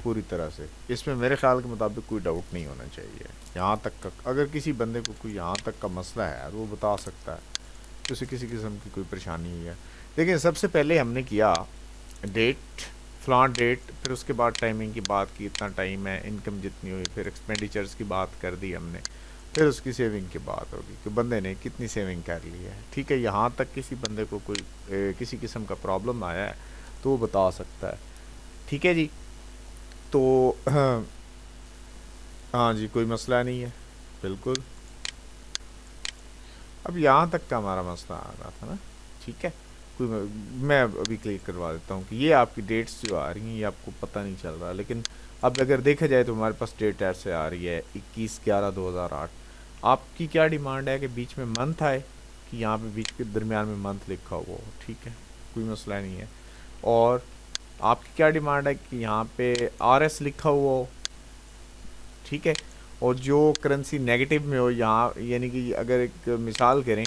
पूरी तरह से। इसमें मेरे ख्याल के मुताबिक कोई डाउट नहीं होना चाहिए। यहाँ तक का अगर किसी बंदे को कोई यहाँ तक का मसला है तो वो बता सकता है कि उसे किसी किस्म की कोई परेशानी हुई है। लेकिन सबसे पहले हमने किया डेट, फ्लान डेट, फिर उसके बाद टाइमिंग की बात की, इतना टाइम है, इनकम जितनी हुई, फिर एक्सपेंडिचर्स की बात कर दी हमने, फिर उसकी सेविंग की बात होगी कि बंदे ने कितनी सेविंग कर ली है। ठीक है, यहाँ तक किसी बंदे को कोई किसी किस्म का प्रॉब्लम आया है तो वो बता सकता है। ठीक है जी, तो हाँ जी, कोई मसला नहीं है, बिल्कुल। अब यहाँ तक का हमारा मसला आ रहा था ना, ठीक है। कोई मैं अभी क्लियर करवा देता हूँ कि ये आपकी डेट्स जो आ रही हैं ये आपको पता नहीं चल रहा, लेकिन अब अगर देखा जाए तो हमारे पास डेट ऐसे आ रही है 21/11/2008। आपकी क्या डिमांड है कि बीच में मंथ आए कि यहाँ पे बीच के दरमियान में मंथ लिखा हुआ हो, ठीक है, कोई मसला नहीं है। और आपकी क्या डिमांड है कि यहाँ पे RS लिखा हुआ हो, ठीक है, और जो करेंसी नेगेटिव में हो यहाँ, यानी कि अगर एक मिसाल करें,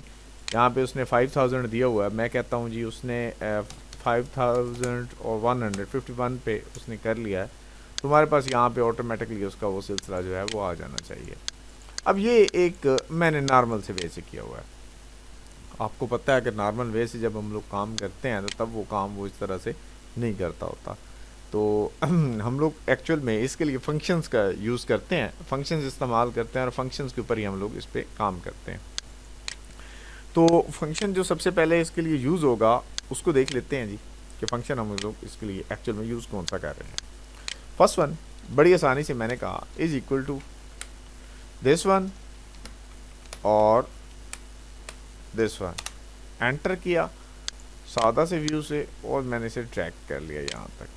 यहाँ पे उसने 5000 दिया हुआ है, मैं कहता हूँ जी उसने 5151 पे उसने कर लिया है, तुम्हारे पास यहाँ पे ऑटोमेटिकली उसका वो सिलसिला जो है वो आ जाना चाहिए। अब ये एक मैंने नॉर्मल से वे से किया हुआ है। आपको पता है कि नॉर्मल वे से जब हम लोग काम करते हैं तो तब वो काम वो इस तरह से नहीं करता होता। तो हम लोग एक्चुअल में इसके लिए फंक्शंस का यूज़ करते हैं, फंक्शंस इस्तेमाल करते हैं और फंक्शंस के ऊपर ही हम लोग इस पर काम करते हैं। तो फंक्शन जो सबसे पहले इसके लिए यूज़ होगा उसको देख लेते हैं जी कि फंक्शन हम लोग इसके लिए एक्चुअल में यूज़ कौन सा कर रहे हैं। फर्स्ट वन बड़ी आसानी से मैंने कहा is equal to this one और दिस वन, एंटर किया सादा से व्यू से और मैंने इसे ट्रैक कर लिया यहाँ तक।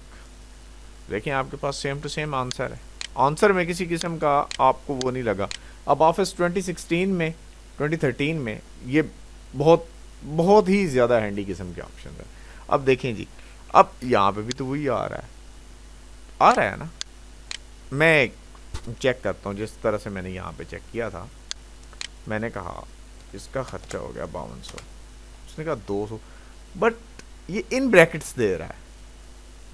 देखिए आपके पास सेम टू सेम आंसर है, आंसर में किसी किस्म का आपको वो नहीं लगा। अब ऑफिस 2016 में 2013 में ये बहुत बहुत ही ज़्यादा हैंडी किस्म के ऑप्शन है। अब देखें जी, अब यहाँ पे भी तो वही आ रहा है ना। मैं चेक करता हूँ जिस तरह से मैंने यहाँ पे चेक किया था। मैंने कहा इसका खर्चा हो गया 5200, उसने कहा 200, बट ये इन ब्रैकेट्स दे रहा है।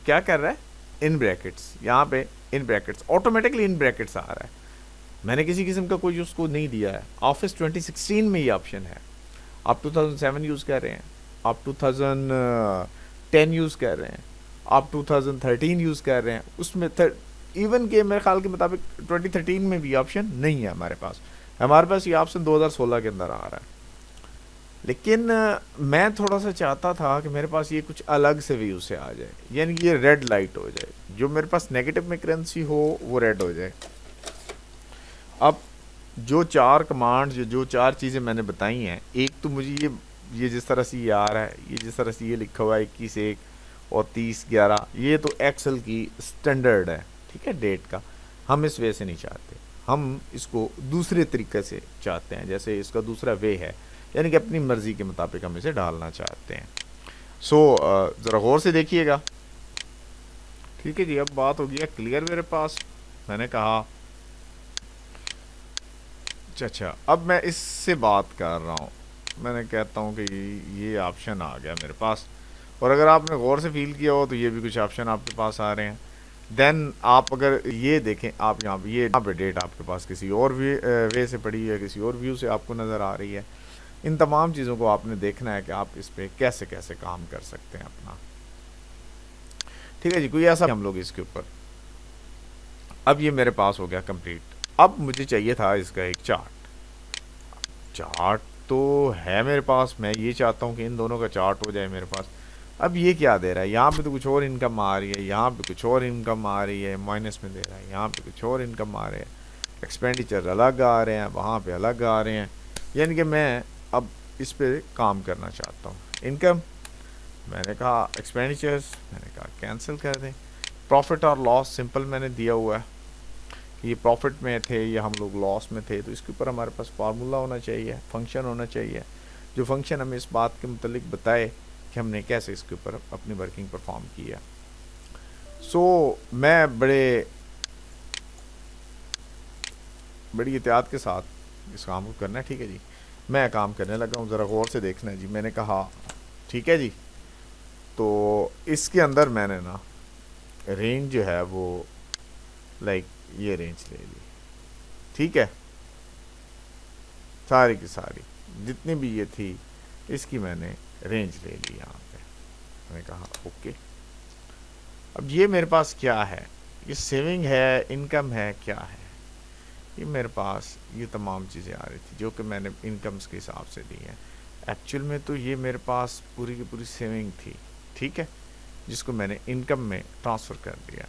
क्या कर रहा है? इन ब्रैकेट्स, यहाँ पे in brackets, automatically in brackets आ रहा है। मैंने किसी किस्म का कोई उसको नहीं दिया है। ऑफिस 2016 में ये ऑप्शन है। आप 2007 यूज़ कर रहे हैं, आप 2010 यूज़ कर रहे हैं, आप 2013 यूज़ कर रहे हैं, उसमें इवन के मेरे ख्याल के मुताबिक 2013 में भी ऑप्शन नहीं है हमारे पास। हमारे पास ये ऑप्शन 2016 के अंदर आ रहा है। लेकिन मैं थोड़ा सा चाहता था कि मेरे पास ये कुछ अलग से व्यू से आ जाए, यानी कि ये रेड लाइट हो जाए, जो मेरे पास नेगेटिव में करेंसी हो वो रेड हो जाए। अब जो चार कमांड्स जो चार चीज़ें मैंने बताई हैं, एक तो मुझे ये जिस तरह से ये आ रहा है, ये जिस तरह से ये लिखा हुआ है 21/1 और 30/11, ये तो एक्सेल की स्टैंडर्ड है, ठीक है, डेट का। हम इस वे से नहीं चाहते, हम इसको दूसरे तरीके से चाहते हैं, जैसे इसका दूसरा वे है, यानी कि अपनी मर्ज़ी के मुताबिक हम इसे डालना चाहते हैं। सो ज़रा गौर से देखिएगा, ठीक है जी। अब बात हो गई क्लियर मेरे पास। मैंने कहा अच्छा, अब मैं इससे बात कर रहा हूँ, मैंने कहता हूँ कि ये ऑप्शन आ गया मेरे पास, और अगर आपने गौर से फील किया हो तो ये भी कुछ ऑप्शन आपके पास आ रहे हैं। देन आप अगर ये देखें, आप यहाँ पे डेट आपके पास किसी और वे से पड़ी है, किसी और व्यू से आपको नज़र आ रही है। इन तमाम चीज़ों को आपने देखना है कि आप इस पर कैसे कैसे काम कर सकते हैं अपना, ठीक है जी। कोई ऐसा हम लोग इसके ऊपर, अब ये मेरे पास हो गया कंप्लीट। अब मुझे चाहिए था इसका एक चार्ट तो है मेरे पास, मैं ये चाहता हूँ कि इन दोनों का चार्ट हो जाए मेरे पास। अब ये क्या दे रहा है, यहाँ पे तो कुछ और इनकम आ रही है, यहाँ पे कुछ और इनकम आ रही है, माइनस में दे रहा है, यहाँ पे कुछ और इनकम आ रहे हैं, एक्सपेंडिचर अलग आ रहे हैं, वहाँ पे अलग आ रहे हैं। यानी कि मैं अब इस पर काम करना चाहता हूँ। इनकम मैंने कहा, एक्सपेंडिचर्स मैंने कहा कैंसिल कर दें, प्रॉफिट और लॉस सिंपल मैंने दिया हुआ है कि ये प्रॉफिट में थे या हम लोग लॉस में थे, तो इसके ऊपर हमारे पास फार्मूला होना चाहिए, फंक्शन होना चाहिए, जो फंक्शन हमें इस बात के मुतलिक बताए कि हमने कैसे इसके ऊपर अपनी वर्किंग परफॉर्म की है। सो मैं बड़ी एहतियात के साथ इस काम को करना है, ठीक है जी। मैं काम करने लगा हूँ, ज़रा गौर से देखना है जी। मैंने कहा ठीक है जी, तो इसके अंदर मैंने ना रेंज जो है वो लाइक ये रेंज ले ली, ठीक है, सारी की सारी जितनी भी ये थी इसकी मैंने रेंज ले ली यहाँ पे। मैंने कहा ओके। अब ये मेरे पास क्या है, ये सेविंग है, इनकम है, क्या है, ये मेरे पास ये तमाम चीज़ें आ रही थी जो कि मैंने इनकम्स के हिसाब से दी हैं। एक्चुअल में तो ये मेरे पास पूरी की पूरी सेविंग थी, ठीक है, जिसको मैंने इनकम में ट्रांसफ़र कर दिया।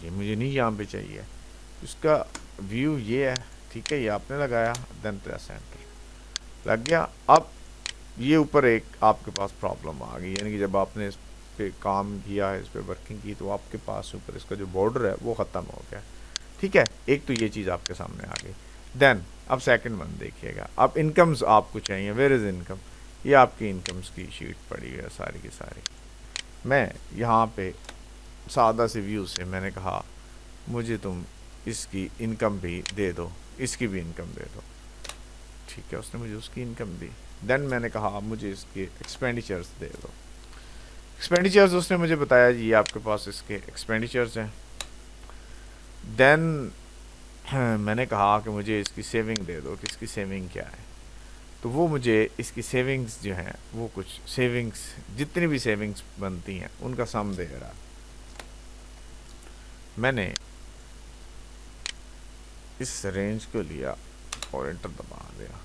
ये मुझे नहीं यहाँ पे चाहिए, उसका व्यू ये है, ठीक है, ये आपने लगाया, देन प्रेस एंटर, लग गया। अब ये ऊपर एक आपके पास प्रॉब्लम आ गई, यानी कि जब आपने इस पे काम किया है, इस पे वर्किंग की, तो आपके पास ऊपर इसका जो बॉर्डर है वो ख़त्म हो गया, ठीक है। एक तो ये चीज़ आपके सामने आ गई। देन अब सेकंड वन देखिएगा, अब इनकम्स आपको चाहिए, वेयर इज़ इनकम, ये आपकी इनकम्स की शीट पड़ी है सारी की सारी। मैं यहाँ पे सादा से व्यू से मैंने कहा मुझे तुम इसकी इनकम भी दे दो, इसकी भी इनकम दे दो, ठीक है, उसने मुझे उसकी इनकम दी। देन मैंने कहा मुझे इसके एक्सपेंडिचर्स दे दो, एक्सपेंडिचर्स उसने मुझे बताया जी ये आपके पास इसके एक्सपेंडिचर्स हैं। देन मैंने कहा कि मुझे इसकी सेविंग दे दो कि इसकी सेविंग क्या है, तो वो मुझे इसकी सेविंग्स जो हैं वो कुछ सेविंग्स, जितनी भी सेविंग्स बनती हैं उनका सम दे रहा। मैंने इस रेंज को लिया और एंटर दबा दिया,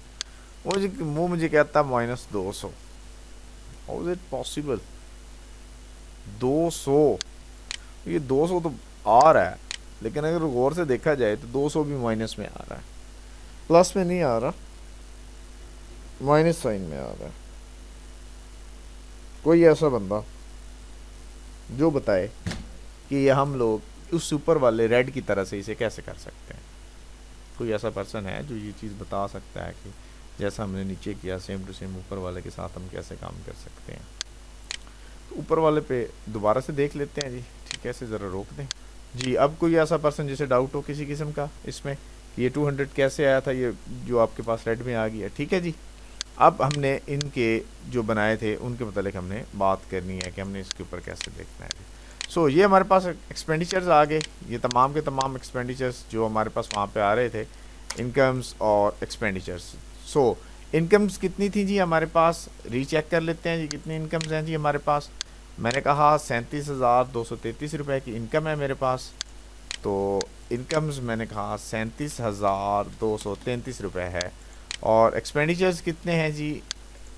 वो मुझे कहता -200। हाउ इज इट पॉसिबल, 200, ये 200 तो आ रहा है, लेकिन अगर गौर से देखा जाए तो 200 भी माइनस में आ रहा है, प्लस में नहीं आ रहा, माइनस साइन में आ रहा है। कोई ऐसा बंदा जो बताए कि ये हम लोग उस ऊपर वाले रेड की तरह से इसे कैसे कर सकते हैं। कोई ऐसा पर्सन है जो ये चीज़ बता सकता है कि जैसा हमने नीचे किया सेम टू सेम ऊपर वाले के साथ हम कैसे काम कर सकते हैं। तो ऊपर वाले पे दोबारा से देख लेते हैं जी, ठीक है, ऐसे ज़रा रोक दें जी। अब कोई ऐसा पर्सन जिसे डाउट हो किसी किस्म का इसमें, ये 200 कैसे आया था, ये जो आपके पास रेड में आ गया, ठीक है जी। अब हमने इनके जो बनाए थे उनके मतलब हमने बात करनी है कि हमने इसके ऊपर कैसे देखना है। सो ये हमारे पास एक्सपेंडिचर्स आ गए, ये तमाम के तमाम एक्सपेंडिचर्स जो हमारे पास वहाँ पे आ रहे थे, इनकम्स और एक्सपेंडिचर्स। सो इनकम्स कितनी थी जी हमारे पास, रीचेक कर लेते हैं जी कितनी इनकम्स हैं जी हमारे पास। मैंने कहा 37,233 रुपये की इनकम है मेरे पास, तो इनकम्स मैंने कहा 37,233 रुपये है। और एक्सपेंडिचर्स कितने हैं जी,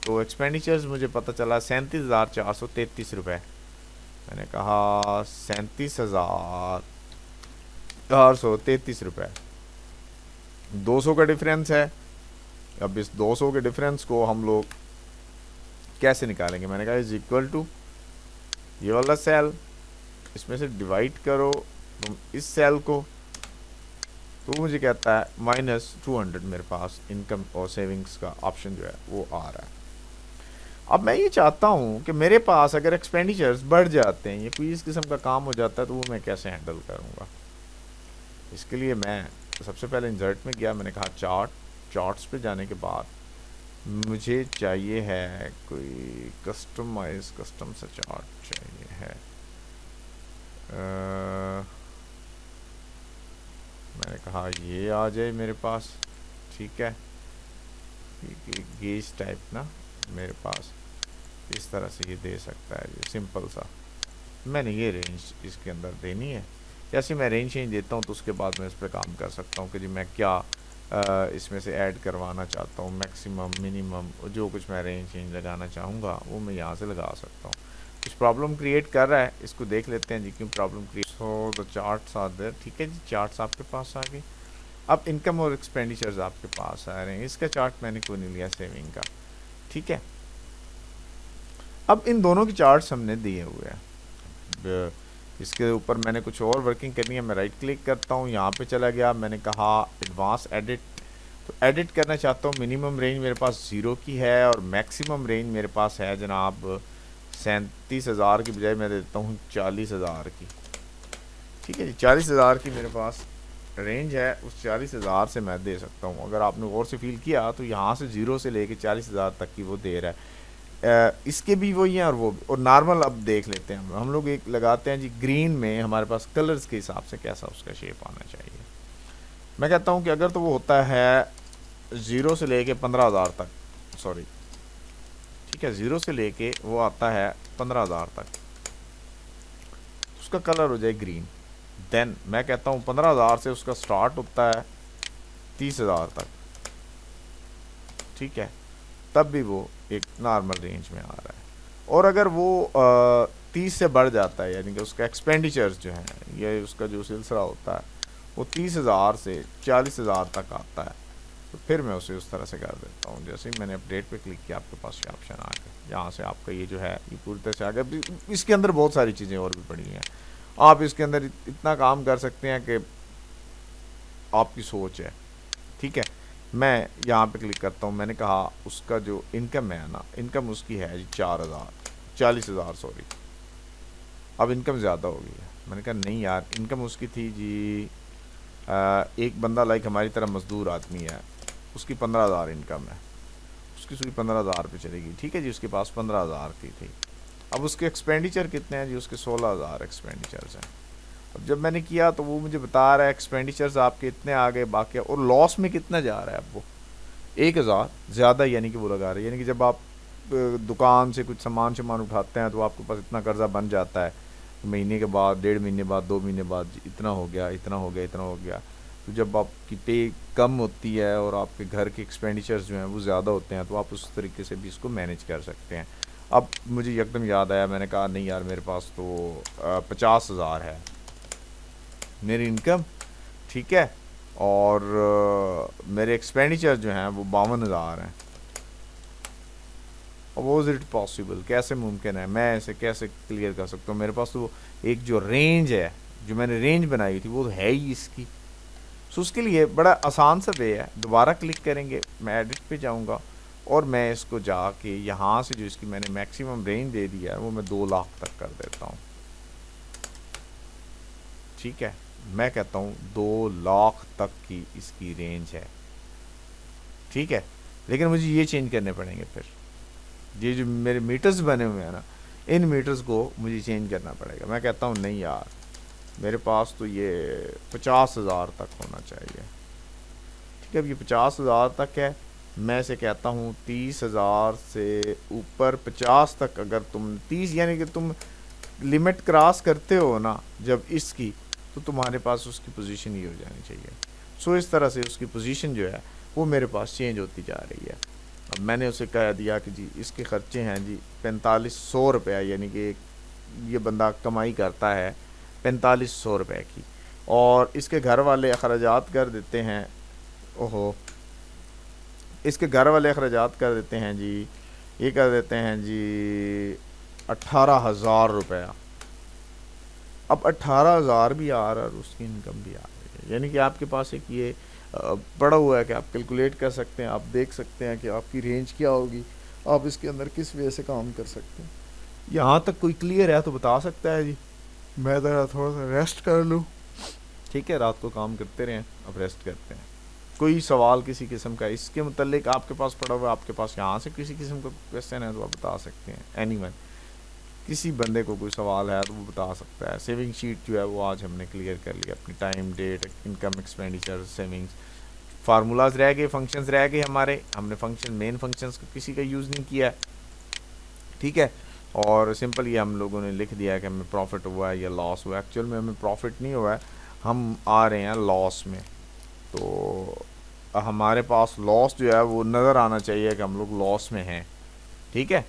तो एक्सपेंडिचर्स मुझे पता चला 37,433 रुपये। मैंने कहा 37,433 रुपये, 200 का डिफरेंस है। अब इस 200 के डिफरेंस को हम लोग कैसे निकालेंगे, मैंने कहा इज इक्वल टू ये वाला सेल, इसमें से डिवाइड करो तुम इस सेल को, तो मुझे कहता है -200 मेरे पास इनकम और सेविंग्स का ऑप्शन जो है वो आ रहा है। अब मैं ये चाहता हूँ कि मेरे पास अगर एक्सपेंडिचर्स बढ़ जाते हैं, ये कोई इस किस्म का काम हो जाता है, तो वो मैं कैसे हैंडल करूँगा। इसके लिए मैं सबसे पहले इंसर्ट में गया, मैंने कहा चार्ट्स पे जाने के बाद मुझे चाहिए है कोई कस्टम सा चार्ट चाहिए है। मैंने कहा ये आ जाए मेरे पास, ठीक है, गेज टाइप ना मेरे पास इस तरह से ये दे सकता है, ये सिंपल सा। मैंने ये रेंज इसके अंदर देनी है, जैसे मैं रेंज चेंज देता हूँ तो उसके बाद मैं इस पर काम कर सकता हूँ कि जी मैं क्या इसमें से ऐड करवाना चाहता हूँ, मैक्सिमम मिनिमम जो कुछ मैं रेंज चेंज लगाना चाहूँगा वो मैं यहाँ से लगा सकता हूँ। कुछ प्रॉब्लम क्रिएट कर रहा है, इसको देख लेते हैं जी क्यों problem create. So the charts are there, ठीक है जी, चार्ट्स आपके पास आ गए। अब इनकम और एक्सपेंडिचर्स आपके पास आ रहे हैं, इसका चार्ट मैंने क्यों नहीं लिया सेविंग का, ठीक है। अब इन दोनों के चार्ट्स हमने दिए हुए हैं, इसके ऊपर मैंने कुछ और वर्किंग करनी है, मैं राइट क्लिक करता हूँ, यहाँ पे चला गया, मैंने कहा एडवांस एडिट, तो एडिट करना चाहता हूँ। मिनिमम रेंज मेरे पास 0 की है और मैक्सिमम रेंज मेरे पास है जनाब 37,000 की बजाय मैं देता हूँ 40,000 की, ठीक है जी। 40,000 की मेरे पास रेंज है, उस 40,000 से मैं दे सकता हूँ। अगर आपने गौर से फील किया तो यहाँ से 0 से लेके 40,000 तक की वो दे रहा है। इसके भी वही हैं और वो भी। और नॉर्मल अब देख लेते हैं हम लोग एक लगाते हैं जी ग्रीन में हमारे पास कलर्स के हिसाब से कैसा उसका शेप आना चाहिए। मैं कहता हूँ कि अगर तो वो होता है 0 से लेके 15,000 तक, सॉरी ठीक है 0 से लेके वो आता है 15,000 तक, उसका कलर हो जाए ग्रीन। देन मैं कहता हूँ 15,000 से उसका स्टार्ट होता है 30,000 तक, ठीक है, तब भी वो एक नॉर्मल रेंज में आ रहा है। और अगर वो 30 से बढ़ जाता है, यानी कि उसका एक्सपेंडिचर्स जो है ये उसका जो सिलसिला होता है वो 30,000 से 40,000 तक आता है, तो फिर मैं उसे उस तरह से कर देता हूँ। जैसे ही मैंने अपडेट पे क्लिक किया आपके पास ये ऑप्शन आ गया, यहाँ से आपका ये जो है ये पूरी तरह से आ गया। इसके अंदर बहुत सारी चीज़ें और भी पड़ी हैं, आप इसके अंदर इतना काम कर सकते हैं कि आपकी सोच है, ठीक है। मैं यहाँ पे क्लिक करता हूँ, मैंने कहा उसका जो इनकम है ना, इनकम उसकी है जी 40,000 सॉरी, अब इनकम ज़्यादा हो गई है। मैंने कहा नहीं यार, इनकम उसकी थी जी एक बंदा लाइक हमारी तरह मज़दूर आदमी है, उसकी 15,000 इनकम है, उसकी सुई 15,000 पे चलेगी, ठीक है जी, उसके पास 15,000 की थी। अब उसके एक्सपेंडिचर कितने हैं जी, उसके 16,000 एक्सपेंडिचर्स हैं। अब जब मैंने किया तो वो मुझे बता रहा है एक्सपेंडिचर्स आपके इतने आ गए बाकी, और लॉस में कितना जा रहा है अब वो 1,000 ज़्यादा, यानी कि वो लगा रहे हैं, यानी कि जब आप दुकान से कुछ सामान उठाते हैं तो आपके पास इतना कर्जा बन जाता है, महीने के बाद, 1.5 महीने बाद, 2 महीने बाद इतना हो गया, इतना हो गया, इतना हो गया। तो जब आपकी पे कम होती है और आपके घर के एक्सपेंडिचर्स जो हैं वो ज़्यादा होते हैं, तो आप उस तरीके से भी इसको मैनेज कर सकते हैं। अब मुझे एकदम याद आया, मैंने कहा नहीं यार मेरे पास तो 50,000 है मेरी इनकम, ठीक है, और मेरे एक्सपेंडिचर जो हैं वो 52,000 हैं। वॉज इट पॉसिबल, कैसे मुमकिन है, मैं ऐसे कैसे क्लियर कर सकता हूँ? मेरे पास तो एक जो रेंज है, जो मैंने रेंज बनाई थी वो तो है ही इसकी। सो उसके लिए बड़ा आसान सा वे है, दोबारा क्लिक करेंगे, मैं एडिट पे जाऊँगा और मैं इसको जाके यहाँ से जो इसकी मैंने मैक्सिमम रेंज दे दिया है वो मैं 2 लाख तक कर देता हूँ, ठीक है। मैं कहता हूँ 2 लाख तक की इसकी रेंज है, ठीक है। लेकिन मुझे ये चेंज करने पड़ेंगे, फिर ये जो मेरे मीटर्स बने हुए हैं ना, इन मीटर्स को मुझे चेंज करना पड़ेगा। मैं कहता हूँ नहीं यार, मेरे पास तो ये 50,000 तक होना चाहिए, ठीक है। अब ये 50,000 तक है, मैं से कहता हूँ 30,000 से ऊपर 50 तक, अगर तुम 30 यानी कि तुम लिमिट क्रॉस करते हो ना जब इसकी, तो तुम्हारे पास उसकी पोजीशन ही हो जानी चाहिए। सो इस तरह से उसकी पोजीशन जो है वो मेरे पास चेंज होती जा रही है। अब मैंने उसे कह दिया कि जी इसके ख़र्चे हैं जी 4500 रुपया, यानी कि ये बंदा कमाई करता है 4500 रुपये की, और इसके घर वाले अखराजात कर देते हैं, ओहो, इसके घर वाले अखराजात कर देते हैं जी, ये कर देते हैं जी 18,000 रुपया। अब 18,000 भी आ रहा है और उसकी इनकम भी आ रही है, यानी कि आपके पास एक ये पड़ा हुआ है कि आप कैलकुलेट कर सकते हैं, आप देख सकते हैं कि आपकी रेंज क्या होगी, आप इसके अंदर किस वे से काम कर सकते हैं। यहाँ तक कोई क्लियर है तो बता सकता है जी, मैं ज़रा थोड़ा सा रेस्ट कर लूँ, ठीक है। रात को काम करते रहें, अब रेस्ट करते हैं। कोई सवाल किसी किस्म का इसके मुतल्लिक आपके पास पड़ा हुआ है, आपके पास यहाँ से किसी किस्म का क्वेश्चन है तो आप बता सकते हैं। एनीवन किसी बंदे को कोई सवाल है तो वो बता सकता है। सेविंग शीट जो है वो आज हमने क्लियर कर लिया, अपनी time, date, income, expenditure, savings, formulas रह गए, फंक्शंस रह गए हमारे, हमने फंक्शन मेन फंक्शंस का किसी का यूज़ नहीं किया है, ठीक है। और सिंपल ये हम लोगों ने लिख दिया है कि हमें प्रॉफिट हुआ है या लॉस हुआ है। एक्चुअल में हमें प्रॉफिट नहीं हुआ है, हम आ रहे हैं लॉस में, तो हमारे पास लॉस जो है वो नज़र आना चाहिए कि हम लोग लॉस में हैं, ठीक है।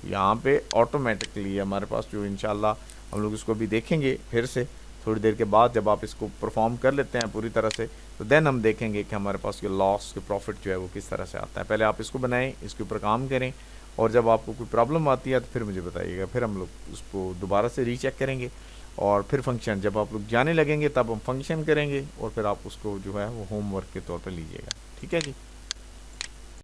यहाँ पे ऑटोमेटिकली हमारे पास जो इंशाल्लाह हम लोग इसको भी देखेंगे फिर से थोड़ी देर के बाद, जब आप इसको परफॉर्म कर लेते हैं पूरी तरह से, तो देन हम देखेंगे कि हमारे पास ये लॉस के प्रॉफिट जो है वो किस तरह से आता है। पहले आप इसको बनाएं, इसके ऊपर काम करें, और जब आपको कोई प्रॉब्लम आती है तो फिर मुझे बताइएगा, फिर हम लोग उसको दोबारा से रीचेक करेंगे, और फिर फंक्शन जब आप लोग जाने लगेंगे तब हम फंक्शन करेंगे, और फिर आप उसको जो है वो होमवर्क के तौर पर लीजिएगा, ठीक है जी।